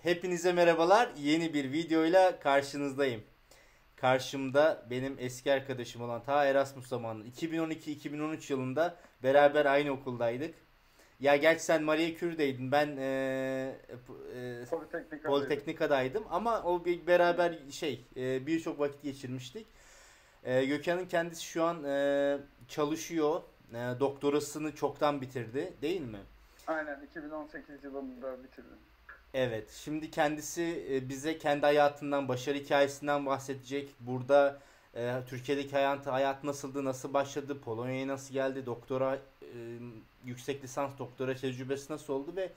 Hepinize merhabalar. Yeni bir videoyla karşınızdayım. Karşımda benim eski arkadaşım olan ta Erasmus zamanı 2012-2013 yılında beraber aynı okuldaydık. Ya gerçi sen Marie Curie'deydin. Ben Politeknika'daydım. Politeknika'daydım ama o bir beraber birçok vakit geçirmiştik. Gökhan'ın kendisi şu an çalışıyor. Doktorasını çoktan bitirdi, değil mi? Aynen 2018 yılında bitirdim. Evet, şimdi kendisi bize kendi hayatından, başarı hikayesinden bahsedecek. Burada Türkiye'deki hayat nasıldı, nasıl başladı, Polonya'ya nasıl geldi, yüksek lisans doktora tecrübesi nasıl oldu ve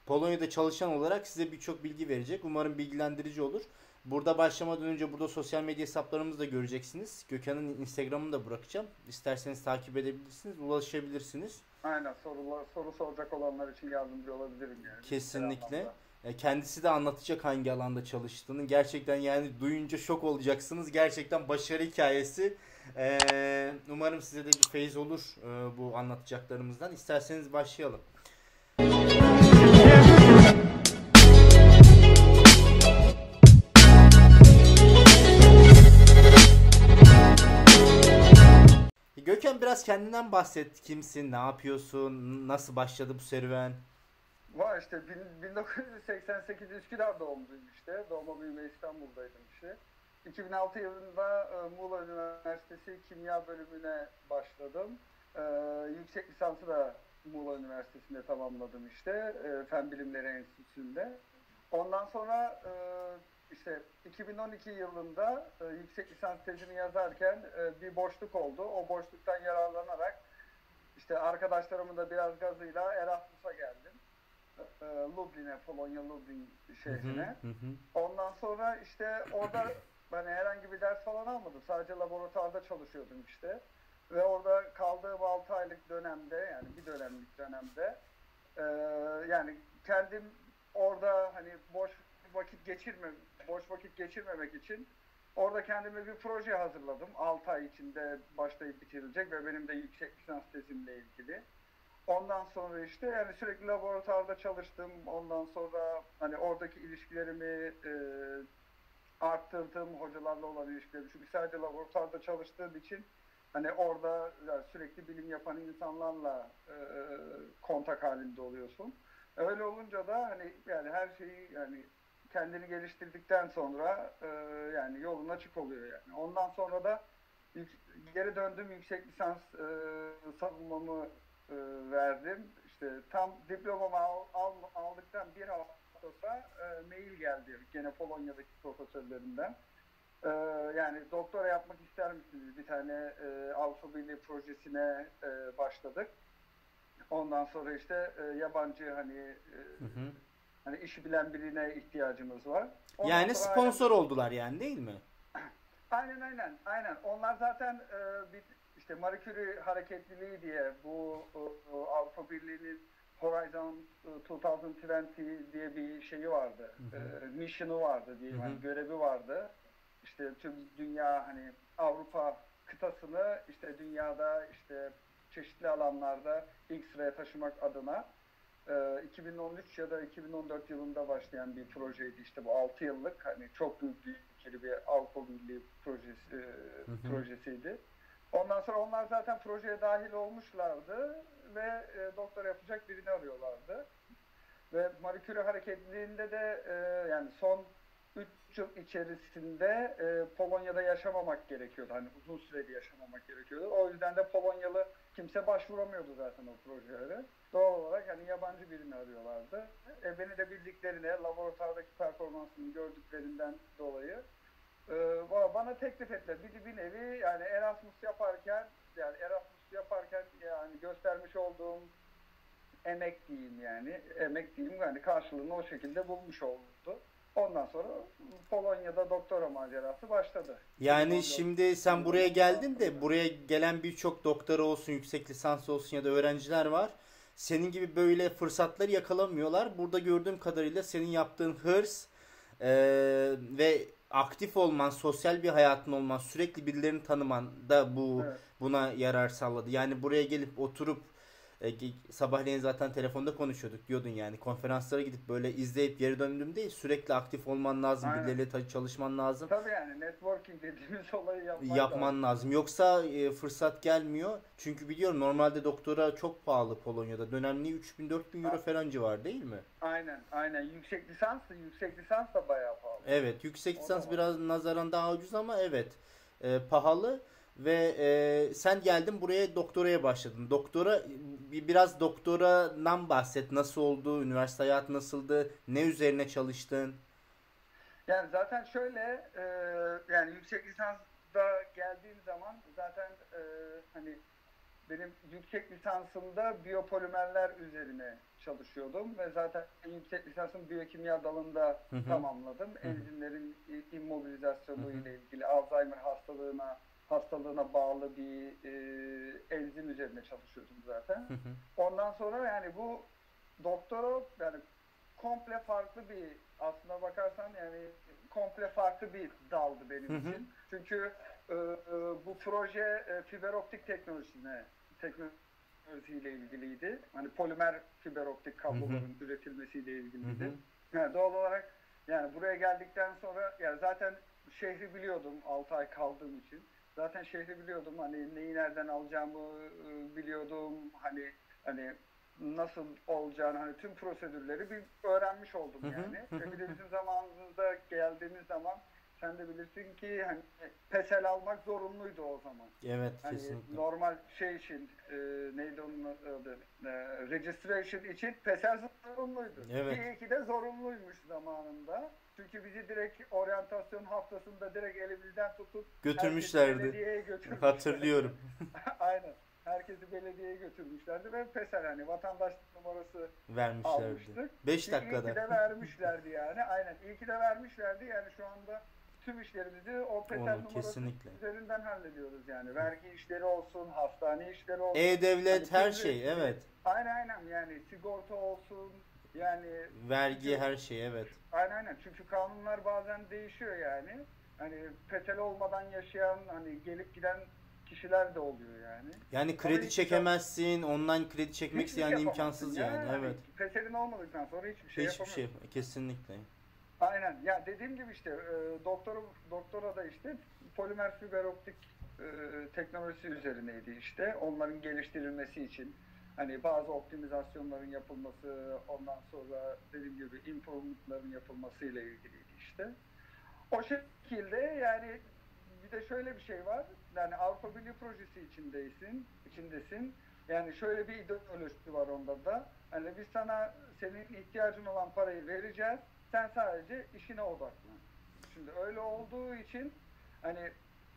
Polonya'da çalışan olarak size birçok bilgi verecek. Umarım bilgilendirici olur. Burada başlamadan önce burada sosyal medya hesaplarımızı da göreceksiniz. Gökhan'ın Instagram'ını da bırakacağım. İsterseniz takip edebilirsiniz, ulaşabilirsiniz. Aynen soru soracak olanlar için yardımcı olabilirim yani. Kesinlikle. Kendisi de anlatacak hangi alanda çalıştığını. Gerçekten yani duyunca şok olacaksınız. Gerçekten başarı hikayesi. Umarım size de bir feyz olur bu anlatacaklarımızdan. İsterseniz başlayalım. Gökhan, biraz kendinden bahset. Kimsin, ne yapıyorsun, nasıl başladı bu serüven? Var işte 1988 Üsküdar doğumluyum işte. Doğma büyüme İstanbul'daydım işte. 2006 yılında Muğla Üniversitesi Kimya bölümüne başladım. Yüksek lisansı da Muğla Üniversitesi'nde tamamladım işte. Fen Bilimleri Enstitüsü'nde. Ondan sonra işte 2012 yılında yüksek lisans tezimi yazarken bir boşluk oldu. O boşluktan yararlanarak işte arkadaşlarımın da biraz gazıyla Erasmus'a geldim. Lublin'e, Polonya Lublin şehrine. Ondan sonra işte orada hani herhangi bir ders falan almadım. Sadece laboratuvarda çalışıyordum işte. Ve orada kaldığım 6 aylık dönemde, yani bir dönemlik dönemde yani kendim orada hani boş vakit geçirmemek için orada kendime bir proje hazırladım. 6 ay içinde başlayıp bitirilecek ve benim de yüksek lisans tezimle ilgili. Ondan sonra işte yani sürekli laboratuvarda çalıştım. Ondan sonra hani oradaki ilişkilerimi arttırdım, hocalarla olan ilişkilerimi. Çünkü sadece laboratuvarda çalıştığım için hani orada yani sürekli bilim yapan insanlarla kontak halinde oluyorsun. Öyle olunca da hani yani her şeyi yani kendini geliştirdikten sonra yani yolun açık oluyor yani. Ondan sonra da geri döndüm, yüksek lisans savunmamı verdim. İşte tam diplomamı aldıktan bir hafta sonra mail geldi gene Polonya'daki profesörlerinden. Yani doktora yapmak ister misiniz? Bir tane Avrupa Birliği projesine başladık. Ondan sonra işte yabancı hani işi bilen birine ihtiyacımız var. Ondan Yani sonra sponsor oldular yani, değil mi? Aynen. Onlar zaten bir işte Marie Curie hareketliliği diye bu Avrupa Birliği'nin Horizon 2020 diye bir şeyi vardı. Mission'ı vardı diyeyim, hani görevi vardı. İşte tüm dünya hani Avrupa kıtasını işte dünyada işte çeşitli alanlarda ilk sıraya taşımak adına 2013 ya da 2014 yılında başlayan bir projeydi işte bu 6 yıllık hani çok büyük bir Avrupa Birliği projesiydi. Ondan sonra onlar zaten projeye dahil olmuşlardı ve doktora yapacak birini arıyorlardı. Ve Marie Curie hareketliliğinde de yani son 3 yıl içerisinde Polonya'da yaşamamak gerekiyordu. Hani uzun süreli yaşamamak gerekiyordu. O yüzden de Polonyalı kimse başvuramıyordu zaten o projelere. Doğal olarak hani yabancı birini arıyorlardı. Beni de bildiklerine, laboratuvardaki performansını gördüklerinden dolayı bana teklif ettiler. Bir nevi yani Erasmus yaparken yani göstermiş olduğum emek diyeyim yani karşılığını o şekilde bulmuş oldu. Ondan sonra Polonya'da doktora macerası başladı. Yani şimdi sen buraya geldin de buraya gelen birçok doktora olsun, yüksek lisans olsun ya da öğrenciler var. Senin gibi böyle fırsatları yakalamıyorlar. Burada gördüğüm kadarıyla senin yaptığın hırs ve aktif olman, sosyal bir hayatın olman, sürekli birilerini tanıman da Evet. buna yarar sağladı. Yani buraya gelip oturup Sabahleyin zaten telefonda konuşuyorduk, diyordun yani konferanslara gidip böyle izleyip geri döndüm değil, sürekli aktif olman lazım, Aynen. birileriyle çalışman lazım, Tabii yani networking dediğimiz olayı yapmak yapman lazım. lazım. Yoksa fırsat gelmiyor. Çünkü biliyorum normalde doktora çok pahalı Polonya'da. Dönemliği 3000-4000 euro falan civar değil mi? Aynen, aynen. Yüksek lisans da bayağı pahalı. Evet, yüksek O da lisans var. biraz nazaran daha ucuz ama evet, pahalı. Ve sen geldin buraya, doktoraya başladın. Biraz doktoradan bahset. Nasıl oldu? Üniversite hayatı nasıldı? Ne üzerine çalıştın? Yani zaten şöyle, yani yüksek lisansta geldiğim zaman zaten hani benim yüksek lisansımda biyopolimerler üzerine çalışıyordum ve zaten yüksek lisansım biyokimya dalında Hı hı. tamamladım. Hı hı. Enzimlerin Hı immobilizasyonu hı. ile ilgili Alzheimer hastalığına bağlı bir enzim üzerine çalışıyordum zaten. Hı hı. Ondan sonra yani bu doktora yani komple farklı bir, aslına bakarsan yani komple farklı bir daldı Hı benim hı. için. Çünkü bu proje fiber optik teknolojisiyle ilgiliydi. Hani polimer fiber optik Hı hı. kabloların üretilmesiyle Hı ilgiliydi. hı. Yani doğal olarak yani buraya geldikten sonra yani zaten şehri biliyordum 6 ay kaldığım için. Zaten şehri biliyordum. Hani neyi nereden alacağımı biliyordum. Hani nasıl olacağını, hani tüm prosedürleri bir öğrenmiş oldum Hı hı. yani. Hı hı. Bir de bizim zamanımızda geldiğimiz zaman sen de bilirsin ki hani PESEL almak zorunluydu o zaman. Evet, Hani kesinlikle. normal şey için neydi onun adı, registration için PESEL zorunluydu. Ki Evet. iyi ki de zorunluymuş zamanında. Çünkü bizi direkt oryantasyon haftasında direkt elimizden tutup herkesi Götürmüşlerdi. belediyeye götürmüşlerdi. Hatırlıyorum. Aynen. Herkesi belediyeye götürmüşlerdi ve PESEL hani vatandaşlık numarası Vermişlerdi. almıştık. 5 Ki iyi ki dakikada. de vermişlerdi yani. Aynen. İyi ki de vermişlerdi. Yani şu anda tüm işlerimizi o PESEL Onu numarası kesinlikle. üzerinden hallediyoruz yani. Vergi işleri olsun, hastane işleri olsun. Hani E-Devlet, her tüm şey, evet. aynen yani sigorta olsun. Yani Vergi, çünkü her şey, evet. aynen çünkü kanunlar bazen değişiyor yani. Hani PESEL olmadan yaşayan hani gelip giden kişiler de oluyor yani. Yani Ama kredi hiçbir zaman çekemezsin. Online kredi çekmek hiçbir şey yani yapamazsın imkansız ya. yani. Hani Evet. PESEL'in olmadıktan sonra hiçbir şey Hiçbir şey, yapamıyorsun. kesinlikle. Aynen. Ya dediğim gibi işte doktora da işte polimer fiber optik teknolojisi üzerineydi işte. Onların geliştirilmesi için hani bazı optimizasyonların yapılması, ondan sonra dediğim gibi improvement'ların yapılması ile ilgiliydi işte. O şekilde yani bir de şöyle bir şey var. Yani Avrupa Birliği projesi içindesin. Yani şöyle bir ideoloji var onda da. Hani biz sana senin ihtiyacın olan parayı vereceğiz. Sen sadece işine odaklan. Şimdi öyle olduğu için hani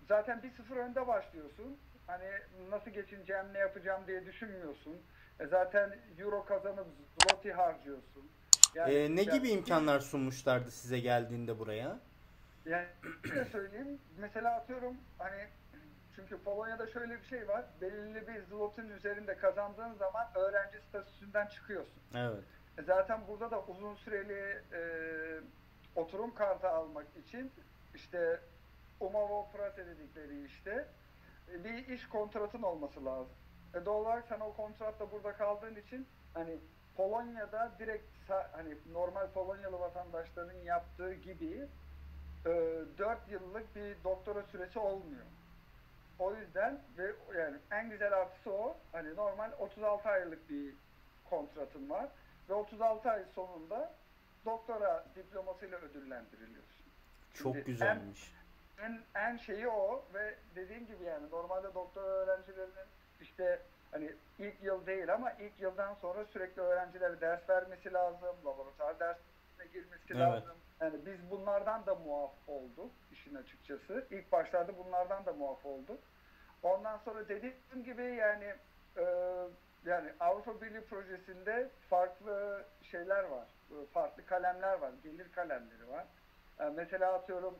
zaten 1-0 önde başlıyorsun. Hani nasıl geçineceğim, ne yapacağım diye düşünmüyorsun. Zaten euro kazanıp zloty harcıyorsun. Ne Yani gibi hiç imkanlar sunmuşlardı size geldiğinde buraya? yani şöyle söyleyeyim. Mesela atıyorum hani çünkü Polonya'da şöyle bir şey var. Belirli bir zlotun üzerinde kazandığın zaman öğrenci statüsünden çıkıyorsun. Evet. Zaten burada da uzun süreli oturum kartı almak için işte umowa pracy dedikleri işte bir iş kontratın olması lazım. Doğal olarak sen o kontratla burada kaldığın için hani Polonya'da direkt hani normal Polonyalı vatandaşların yaptığı gibi 4 yıllık bir doktora süresi olmuyor. O yüzden ve yani en güzel artısı o. Hani normal 36 aylık bir kontratın var ve 36 ay sonunda doktora diplomasıyla ödüllendiriliyorsun. Çok Şimdi en güzelmiş. en şeyi o ve dediğim gibi yani normalde doktora öğrencilerinin işte hani ilk yıl değil ama ilk yıldan sonra sürekli öğrencilere ders vermesi lazım, laboratuvar dersine girmesi Evet. lazım. Yani biz bunlardan da muaf olduk işin açıkçası. İlk başlarda bunlardan da muaf olduk. Ondan sonra dediğim gibi yani e, yani Avrupa Birliği projesinde farklı şeyler var. Farklı kalemler var. Gelir kalemleri var. Mesela atıyorum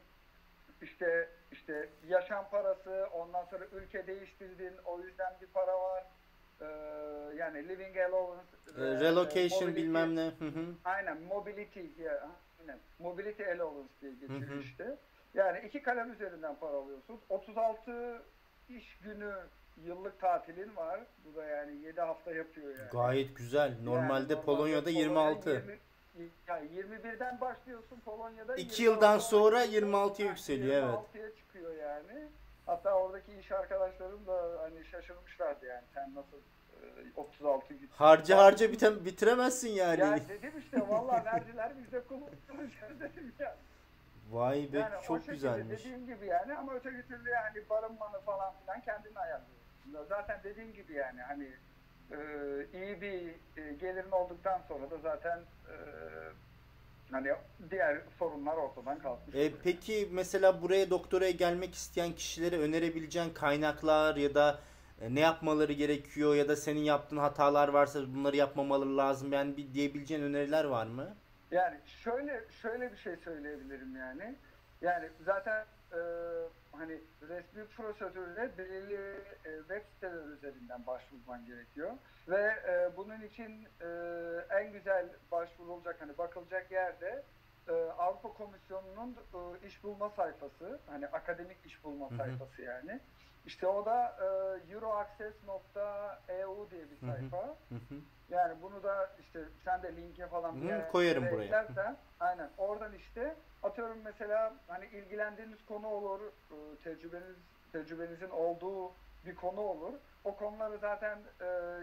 işte yaşam parası, ondan sonra ülke değiştirdin, o yüzden bir para var. Ee, Yani living allowance ve Relocation mobility, bilmem ne. Hı hı. aynen mobility diye, aynen mobility allowance diye Hı geçiyor hı. işte. Yani iki kalem üzerinden para alıyorsun. 36 iş günü yıllık tatilin var. Bu da yani 7 hafta yapıyor yani. Gayet güzel. Yani Normalde Polonya'da Polonya 26. yani 21'den başlıyorsun Polonya'da, 2 20 yıldan sonra sonra gidiyorsun, 26'ya yükseliyor, evet. 26'ya çıkıyor yani. Hatta oradaki iş arkadaşlarım da hani şaşırmışlardı yani, sen nasıl 36 gün. Harca Ya, harca bitiremezsin yani. ya dedim işte vallahi verdiler, biz de kullanacağız dedim ya. Vay be, Yani o çok şekilde güzelmiş. dediğim gibi yani, ama öteki türlü yani barınmanı falan filan kendin ayarlıyorsun. Zaten dediğim gibi yani hani iyi bir gelirin olduktan sonra da zaten hani diğer sorunlar ortadan kalkmış oluyor. Peki mesela buraya doktoraya gelmek isteyen kişilere önerebileceğin kaynaklar ya da ne yapmaları gerekiyor ya da senin yaptığın hatalar varsa bunları yapmamaları lazım, yani bir diyebileceğin öneriler var mı? Yani şöyle bir şey söyleyebilirim yani. Yani zaten hani resmi prosedürde belirli web siteleri üzerinden başvurman gerekiyor. Ve bunun için en güzel başvurulacak, hani bakılacak yerde Avrupa Komisyonu'nun iş bulma sayfası, hani akademik iş bulma Hı hı. sayfası yani. İşte o da euroaccess.eu diye bir Hı hı. sayfa. Hı hı. Yani bunu da işte sen de linke falan bir Hı, yere koyarım buraya. eklersen, aynen oradan işte atıyorum mesela hani ilgilendiğiniz konu olur, tecrübenizin olduğu bir konu olur. O konuları zaten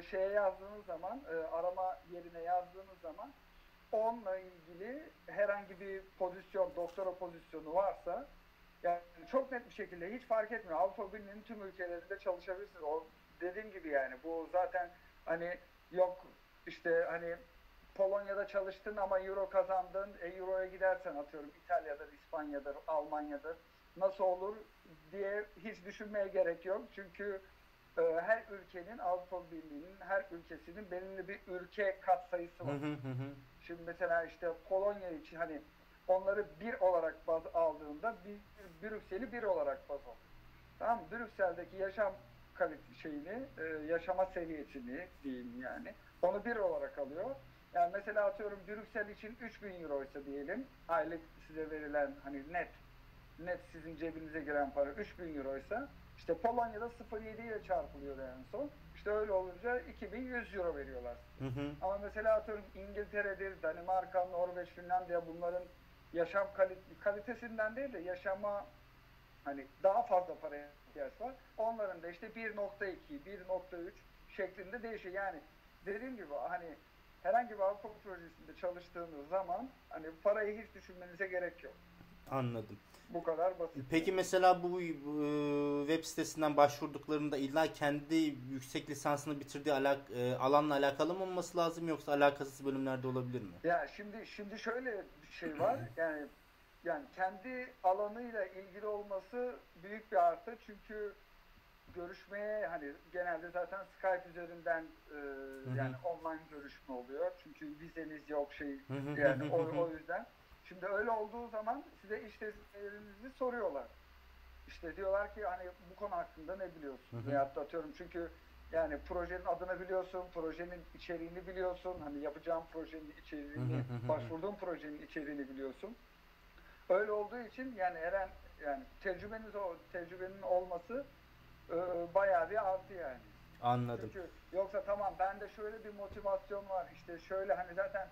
şeye yazdığınız zaman, arama yerine yazdığınız zaman onunla ilgili herhangi bir pozisyon, doktora pozisyonu varsa yani çok net bir şekilde, hiç fark etmiyor. Avrupa Birliği'nin tüm ülkelerinde çalışabilirsiniz. O dediğim gibi yani bu zaten hani yok işte hani Polonya'da çalıştın ama euro kazandın. Euro'ya gidersen atıyorum İtalya'dır, İspanya'dır, Almanya'dır. Nasıl olur diye hiç düşünmeye gerek yok. Çünkü her ülkenin, Avrupa Birliği'nin her ülkesinin belirli bir ülke katsayısı Hı var. hı hı hı. Şimdi mesela işte Polonya için hani onları bir olarak baz aldığında Brüksel'i bir olarak baz alıyor. Tamam mı? Brüksel'deki yaşam şeyini, yaşama seviyesini diyeyim yani. Onu bir olarak alıyor. Yani mesela atıyorum Brüksel için 3.000 euro ise diyelim, aylık size verilen hani net sizin cebinize giren para 3.000 euro ise, işte Polonya'da 0,7 ile çarpılıyor en son. İşte öyle olunca 2.100 euro veriyorlar size. Hı hı. Ama mesela atıyorum İngiltere'dir, Danimarka, Norveç, Finlandiya, bunların yaşam kalitesinden değil de yaşama hani daha fazla paraya ihtiyaç var. Onların da işte 1.2, 1.3 şeklinde değişiyor. Yani dediğim gibi hani herhangi bir Avrupa projesinde çalıştığınız zaman hani parayı hiç düşünmenize gerek yok. Anladım. Bu kadar basit Peki yani. mesela bu web sitesinden başvurduklarında illa kendi yüksek lisansını bitirdiği alanla alakalı mı olması lazım, yoksa alakasız bölümlerde olabilir mi? Ya şimdi şöyle bir şey var. Yani kendi alanıyla ilgili olması büyük bir artı. Çünkü görüşmeye hani genelde zaten Skype üzerinden Hı hı. yani online görüşme oluyor. Çünkü vizeniz yok şey Hı hı hı yani hı hı hı. o yüzden. Şimdi öyle olduğu zaman size iş tecrübelerinizi soruyorlar. İşte diyorlar ki hani bu konu hakkında ne Hı biliyorsun? hı. Veyahut da atıyorum, çünkü yani projenin adını biliyorsun, projenin içeriğini biliyorsun. Hani yapacağın projenin Hı hı içeriğini, hı hı hı. başvurduğun projenin içeriğini biliyorsun. Öyle olduğu için yani yani tecrübenin olması bayağı bir artı yani. Anladım. Çünkü yoksa tamam bende şöyle bir motivasyon var, işte şöyle hani zaten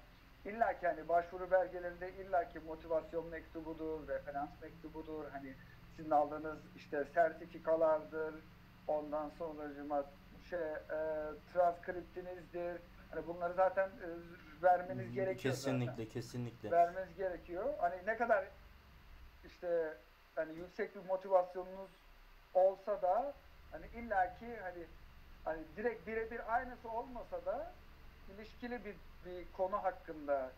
illaki hani başvuru belgelerinde illaki motivasyon mektubudur, referans mektubudur, hani sizin aldığınız işte sertifikalardır, ondan sonracıma transkriptinizdir. Hani bunları zaten vermeniz gerekiyor zaten. Kesinlikle, kesinlikle. Vermeniz gerekiyor. Hani ne kadar işte hani yüksek bir motivasyonunuz olsa da hani illaki hani direkt birebir aynısı olmasa da ilişkili bir konu hakkında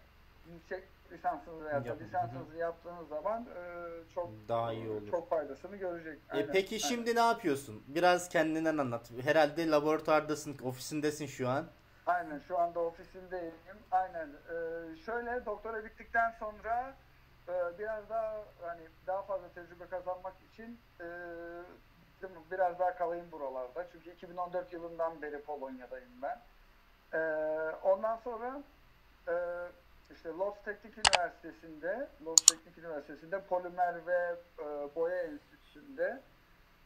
yüksek lisansınızı veya da Hı hı. lisansınızı yaptığınız zaman Daha iyi olur. çok faydasını görecek. Aynen, Peki aynen. şimdi ne yapıyorsun? Biraz kendinden anlat. Herhalde laboratuvardasın, ofisindesin şu an. Aynen, şu anda ofisindeyim. Aynen. Şöyle doktora bittikten sonra biraz daha hani daha fazla tecrübe kazanmak için biraz daha kalayım buralarda. Çünkü 2014 yılından beri Polonya'dayım ben. Ondan sonra e, işte Lodz Teknik Üniversitesi'nde Polimer ve Boya Enstitüsü'nde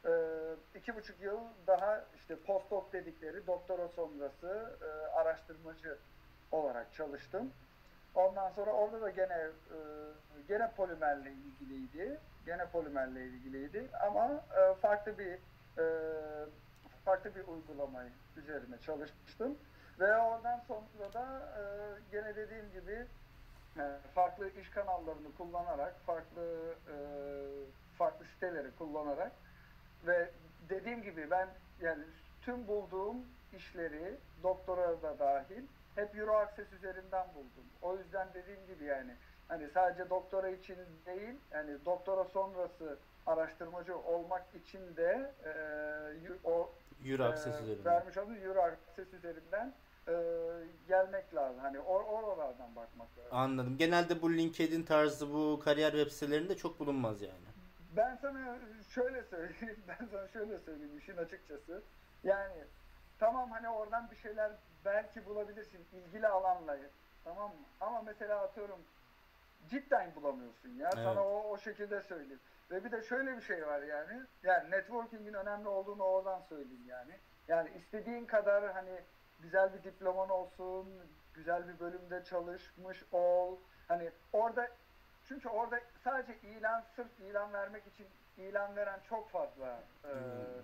2,5 yıl daha işte postdoc dedikleri doktora sonrası araştırmacı olarak çalıştım. Ondan sonra orada da gene polimerle ilgiliydi. Gene polimerle ilgiliydi ama farklı bir uygulamayı üzerine çalıştım. Ve oradan sonra da gene dediğim gibi farklı iş kanallarını kullanarak, farklı siteleri kullanarak ve dediğim gibi ben yani tüm bulduğum işleri doktora da dahil hep Euro Access üzerinden buldum. O yüzden dediğim gibi yani hani sadece doktora için değil, yani doktora sonrası araştırmacı olmak için de Euro Access üzerinden. vermiş olduğum Euro Access üzerinden gelmek lazım. Hani oralardan bakmak lazım. Anladım. Genelde bu LinkedIn tarzı bu kariyer web sitelerinde çok bulunmaz yani. Ben sana şöyle söyleyeyim işin açıkçası. Yani tamam hani oradan bir şeyler belki bulabilirsin ilgili alanla. Tamam mı? Ama mesela atıyorum cidden bulamıyorsun ya. Evet. Sana o şekilde söyleyeyim. Ve bir de şöyle bir şey var yani. Yani networking'in önemli olduğunu oradan söyleyeyim yani. Yani istediğin kadar hani güzel bir diploman olsun, güzel bir bölümde çalışmış ol. Hani çünkü orada sadece sırf ilan vermek için ilan veren çok fazla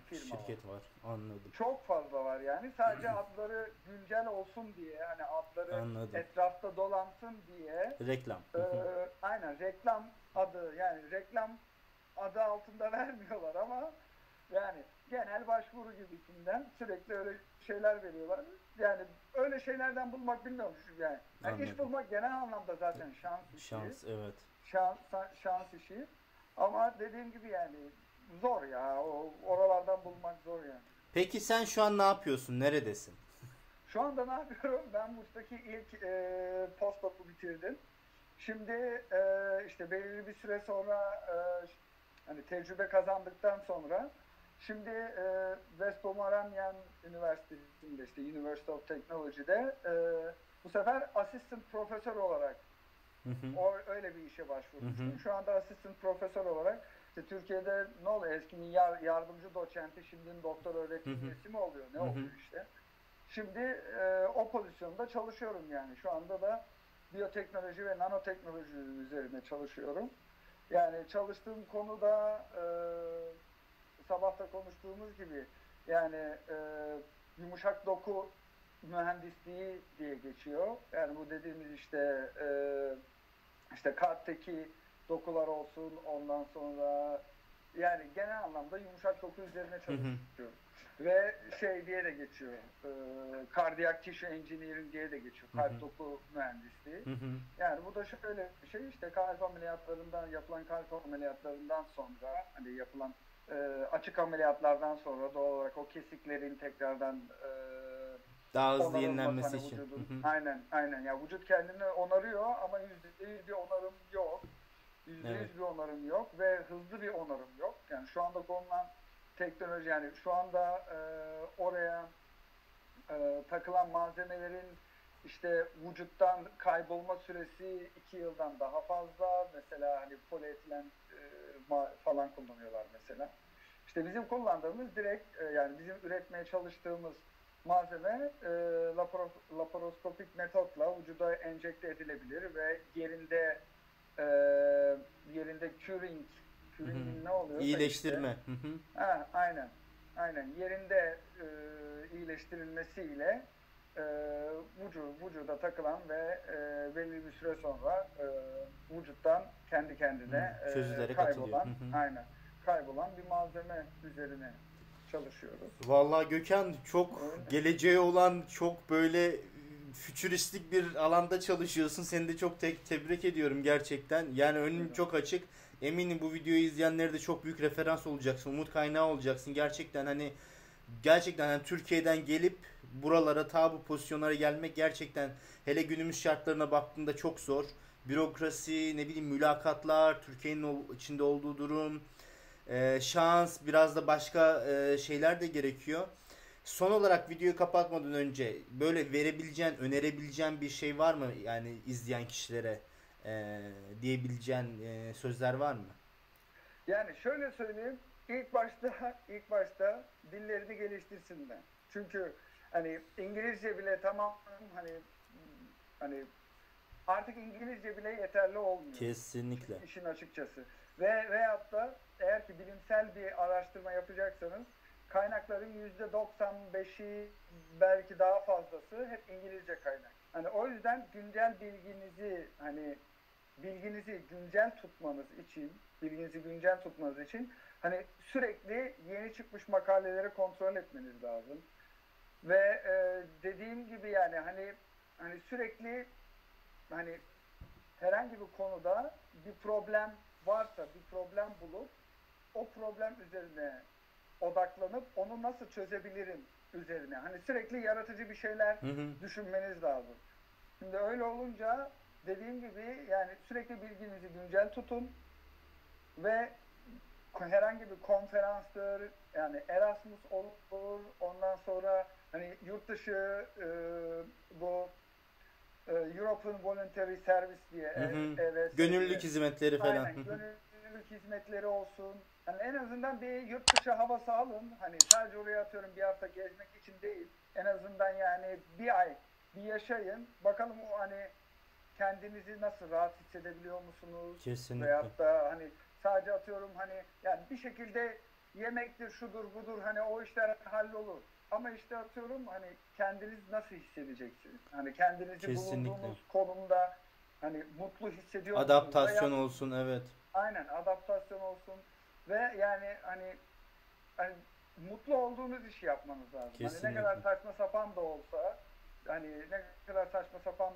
firma şirket var. Anladım. Çok fazla var yani. Sadece adları güncel olsun diye, hani adları Anladım. etrafta dolansın diye. Reklam. Aynen reklam adı altında vermiyorlar ama yani genel başvuru gibisinden sürekli öyle şeyler veriyorlar. Yani öyle şeylerden bulmak bilmiyorum yani. İş bulmak genel anlamda zaten şans işi. Şans, evet. Şans işi. Ama dediğim gibi yani zor ya. Oralardan bulmak zor yani. Peki sen şu an ne yapıyorsun? Neredesin? Şu anda ne yapıyorum? Ben Bursa'daki ilk postdoc'u bitirdim. Şimdi işte belirli bir süre sonra hani tecrübe kazandıktan sonra şimdi West Pomeranian Üniversitesi'nde işte University of Technology'de bu sefer assistant profesör olarak öyle bir işe başvurmuştum. Şu anda assistant profesör olarak işte Türkiye'de ne oluyor? Eskinin yardımcı doçenti, şimdinin doktor öğretim üyesi mi oluyor? Ne oluyor işte? Şimdi o pozisyonda çalışıyorum yani. Şu anda da biyoteknoloji ve nanoteknoloji üzerine çalışıyorum. Yani çalıştığım konuda sabah da konuştuğumuz gibi yani yumuşak doku mühendisliği diye geçiyor. Yani bu dediğimiz işte kalpteki dokular olsun, ondan sonra yani genel anlamda yumuşak doku üzerine çalışıyorum. Ve diye de geçiyor, cardiac tissue engineering diye de geçiyor, kalp doku mühendisliği. Yani bu da şöyle bir şey, işte yapılan kalp ameliyatlarından sonra, hani yapılan açık ameliyatlardan sonra doğal olarak o kesiklerin tekrardan daha hızlı yenilenmesi için. Aynen. Ya vücut kendini onarıyor ama %100 bir onarım yok. %100 bir onarım yok ve hızlı bir onarım yok. Yani şu anda konulan teknoloji, yani şu anda oraya takılan malzemelerin işte vücuttan kaybolma süresi 2 yıldan daha fazla. Mesela hani polietilen falan kullanıyorlar mesela. İşte bizim kullandığımız direkt yani bizim üretmeye çalıştığımız malzeme laparoskopik metotla vücuda enjekte edilebilir ve yerinde curing ne oluyor? İyileştirme. İşte, aynen. Yerinde iyileştirilmesiyle vücuda takılan ve belli bir süre sonra vücuttan kendi kendine kaybolan bir malzeme üzerine çalışıyoruz. Vallahi Gökhan çok geleceği olan, çok böyle fütüristik bir alanda çalışıyorsun. Seni de çok tebrik ediyorum gerçekten. Yani önün çok açık. Eminim bu videoyu izleyenlere de çok büyük referans olacaksın. Umut kaynağı olacaksın. Gerçekten hani Türkiye'den gelip buralara bu pozisyonlara gelmek gerçekten hele günümüz şartlarına baktığında çok zor. Bürokrasi, mülakatlar, Türkiye'nin içinde olduğu durum, şans, biraz da başka şeyler de gerekiyor. Son olarak videoyu kapatmadan önce böyle önerebileceğin bir şey var mı? Yani izleyen kişilere diyebileceğin sözler var mı? Yani şöyle söyleyeyim. ilk başta dillerini geliştirsinler. Çünkü hani İngilizce bile tamam, hani artık İngilizce bile yeterli olmuyor. Kesinlikle. İşin açıkçası. Veyahut da eğer ki bilimsel bir araştırma yapacaksanız kaynakların %95'i belki daha fazlası hep İngilizce kaynak. Hani o yüzden güncel bilginizi güncel tutmanız için hani sürekli yeni çıkmış makaleleri kontrol etmeniz lazım. Ve dediğim gibi yani hani sürekli hani herhangi bir konuda bir problem varsa bir problem bulup o problem üzerine odaklanıp onu nasıl çözebilirim üzerine. Hani sürekli yaratıcı bir şeyler düşünmeniz lazım. Şimdi öyle olunca dediğim gibi yani sürekli bilginizi güncel tutun ve herhangi bir konferanstır, yani Erasmus olur, ondan sonra hani yurt dışı bu European Voluntary Service diye EVS gönüllülük diye. hizmetleri falan. Aynen, gönüllülük hizmetleri olsun. Yani en azından bir yurt dışı havası alın. Hani sadece oraya atıyorum bir hafta gezmek için değil. En azından yani bir ay bir yaşayın. Bakalım o hani kendinizi nasıl rahat hissedebiliyor musunuz? Kesinlikle. Veyahut da hani sadece atıyorum hani yani bir şekilde yemektir, şudur, budur hani o işler hallolur. Ama işte atıyorum hani kendiniz nasıl hissedeceksiniz? Hani kendinizi Kesinlikle. bulunduğunuz konumda hani mutlu hissediyor musunuz? Adaptasyon olsun, evet. Aynen, adaptasyon olsun ve yani hani mutlu olduğunuz işi yapmanız lazım. Kesinlikle. Hani ne kadar saçma sapan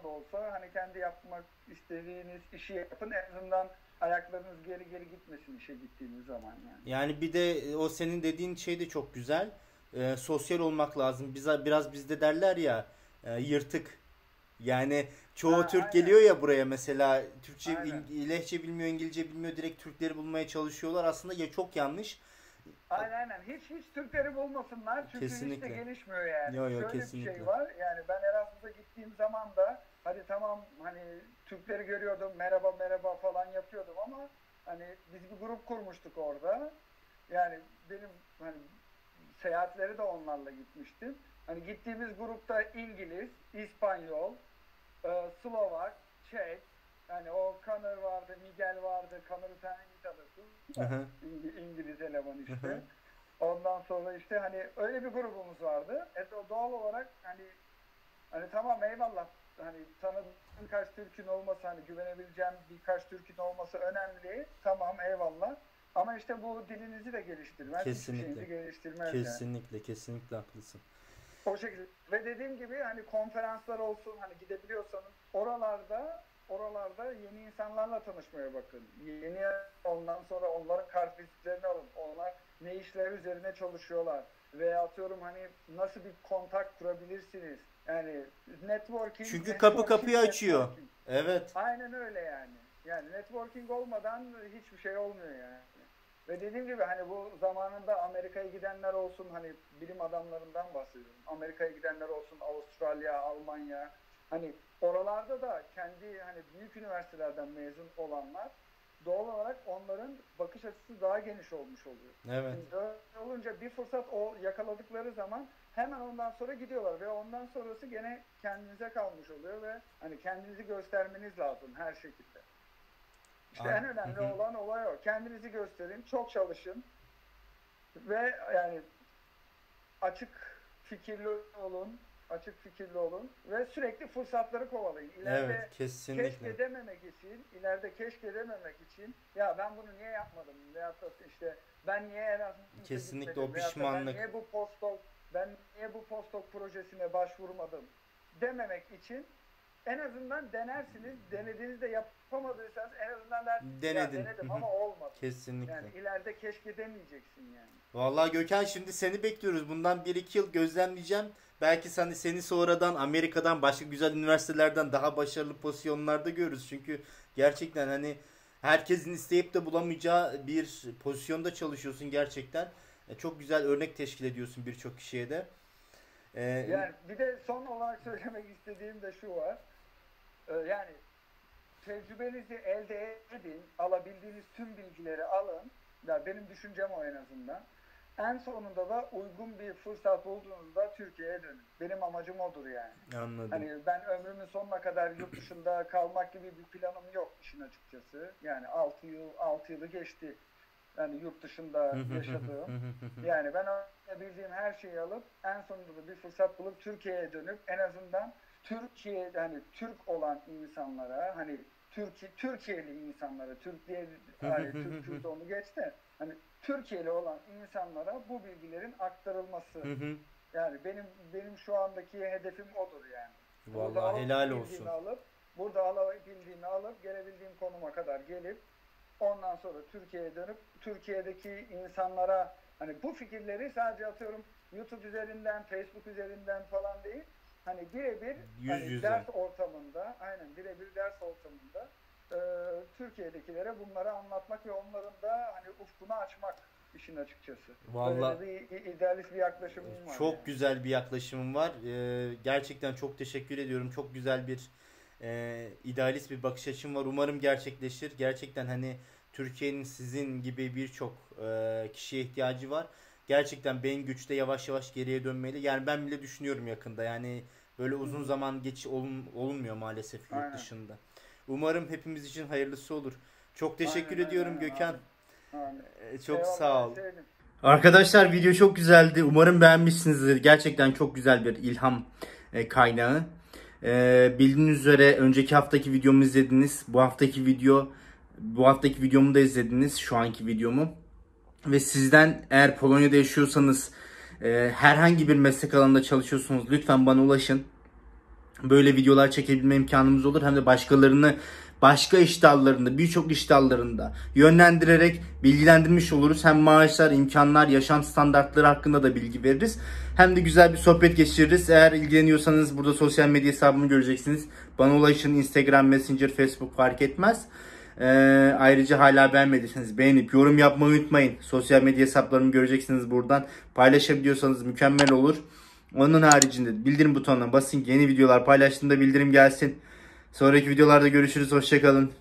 da olsa hani kendi yapmak istediğiniz işi yapın, en azından ayaklarınız geri geri gitmesin işe gittiğiniz zaman yani. Yani bir de o senin dediğin şey de çok güzel. Sosyal olmak lazım. Biraz bizde derler ya, yırtık. Yani çoğu Türk Aynen. geliyor ya buraya mesela, Türkçe, Aynen. Lehçe bilmiyor, İngilizce bilmiyor, direkt Türkleri bulmaya çalışıyorlar. Aslında ya çok yanlış. Aynen. Hiç Türkleri bulmasınlar çünkü Kesinlikle. hiç de gelişmiyor yani. Yo, Şöyle kesinlikle. bir şey var. Yani ben Erasmus'a gittiğim zaman da hadi tamam hani Türkleri görüyordum, merhaba merhaba falan yapıyordum ama hani biz bir grup kurmuştuk orada. Yani benim hani seyahatleri de onlarla gitmiştim. Hani gittiğimiz grupta İngiliz, İspanyol, Slovak, Çek, yani o Connor vardı, Miguel vardı. Connor'ı sen iyi tanırsın. İngiliz eleman işte. Ondan sonra işte hani öyle bir grubumuz vardı. Doğal olarak hani tamam eyvallah, hani tanıdığım birkaç Türk'ün olması, hani güvenebileceğim birkaç Türk'ün olması önemli. Tamam eyvallah. Ama işte bu dilinizi de geliştirmez. Hiçbir şeyinizi geliştirmez Kesinlikle, yani. Kesinlikle haklısın. O şekilde. Ve dediğim gibi hani konferanslar olsun, hani gidebiliyorsanız oralarda yeni insanlarla tanışmaya bakın. Ondan sonra onların kartvizitlerini alın. Onlar ne işler üzerine çalışıyorlar. Ve atıyorum hani nasıl bir kontak kurabilirsiniz. Yani networking. Çünkü kapıyı açıyor. Networking. Evet. Aynen öyle yani. Yani networking olmadan hiçbir şey olmuyor yani. Ve dediğim gibi hani bu zamanında Amerika'ya gidenler olsun, hani bilim adamlarından bahsediyorum. Amerika'ya gidenler olsun, Avustralya, Almanya, hani oralarda da kendi hani büyük üniversitelerden mezun olanlar, doğal olarak onların bakış açısı daha geniş olmuş oluyor. Evet. Şimdi öyle olunca bir fırsat yakaladıkları zaman hemen ondan sonra gidiyorlar ve ondan sonrası gene kendinize kalmış oluyor ve hani kendinizi göstermeniz lazım her şekilde. İşte en önemli olan olay o. Kendinizi gösterin, çok çalışın ve yani açık fikirli olun ve sürekli fırsatları kovalayın. İleride keşke dememek için ya ben bunu niye yapmadım? Veyahut da işte ben niye Erasmus'a kesinlikle gitmedim? O pişmanlık. Ben niye bu postdoc projesine başvurmadım dememek için en azından denersiniz. Denediğinizde yapamadıysanız en azından denedim ama olmadı. Kesinlikle. Yani ileride keşke demeyeceksin yani. Vallahi Gökhan, şimdi seni bekliyoruz. Bundan 1-2 yıl gözlemleyeceğim. Belki seni sonradan Amerika'dan, başka güzel üniversitelerden daha başarılı pozisyonlarda görürüz. Çünkü gerçekten hani herkesin isteyip de bulamayacağı bir pozisyonda çalışıyorsun gerçekten. Çok güzel örnek teşkil ediyorsun birçok kişiye de. Yani bir de son olarak söylemek istediğim de şu var. Yani tecrübenizi elde edin, alabildiğiniz tüm bilgileri alın Ya benim düşüncem o en azından. En sonunda da uygun bir fırsat bulduğunuzda Türkiye'ye dönün. Benim amacım odur yani. Anladım. Hani ben ömrümün sonuna kadar yurt dışında kalmak gibi bir planım yok işin açıkçası. Yani 6 yılı geçti. Yani yurt dışında yaşadığım. Yani ben bildiğim her şeyi alıp en sonunda da bir fırsat bulup Türkiye'ye dönüp en azından Türkiye'de hani Türk olan insanlara, hani Türkiye'li insanlara, Türk diye hani Türk onu geçti. Hani Türkiye'li olan insanlara bu bilgilerin aktarılması. Yani benim şu andaki hedefim odur yani. Vallahi helal olsun. Burada alabildiğimi alıp gelebildiğim konuma kadar gelip ondan sonra Türkiye'ye dönüp Türkiye'deki insanlara hani bu fikirleri sadece atıyorum YouTube üzerinden, Facebook üzerinden falan değil. Hani birebir hani ders ortamında, aynen birebir ders ortamında Türkiye'dekilere bunları anlatmak ve onların da hani ufkunu açmak işin açıkçası. Vallahi böyle bir idealist bir yaklaşımım var. Çok yani. Güzel bir yaklaşımım var. Gerçekten çok teşekkür ediyorum. Çok güzel bir idealist bir bakış açım var. Umarım gerçekleşir. Gerçekten hani Türkiye'nin sizin gibi birçok kişiye ihtiyacı var. Gerçekten beyin güçte yavaş yavaş geriye dönmeli. Yani ben bile düşünüyorum yakında. Yani böyle uzun zaman olunmuyor maalesef yurt dışında. Umarım hepimiz için hayırlısı olur. Çok teşekkür ediyorum Gökhan. Çok eyvallah, sağ ol. Arkadaşlar video çok güzeldi. Umarım beğenmişsinizdir. Gerçekten çok güzel bir ilham kaynağı. Bildiğiniz üzere önceki haftaki videomu izlediniz. Bu haftaki videomu da izlediniz. Şu anki videomu. Ve sizden eğer Polonya'da yaşıyorsanız, herhangi bir meslek alanında çalışıyorsunuz, lütfen bana ulaşın. Böyle videolar çekebilme imkanımız olur. Hem de başkalarını başka iş dallarında, birçok iş dallarında yönlendirerek bilgilendirmiş oluruz. Hem maaşlar, imkanlar, yaşam standartları hakkında da bilgi veririz. Hem de güzel bir sohbet geçiririz. Eğer ilgileniyorsanız burada sosyal medya hesabımı göreceksiniz. Bana ulaşın. Instagram, Messenger, Facebook fark etmez. Ayrıca hala beğenmediyseniz beğenip yorum yapmayı unutmayın. Sosyal medya hesaplarımı göreceksiniz buradan. Paylaşabiliyorsanız mükemmel olur. Onun haricinde bildirim butonuna basın. Yeni videolar paylaştığımda bildirim gelsin. Sonraki videolarda görüşürüz. Hoşça kalın.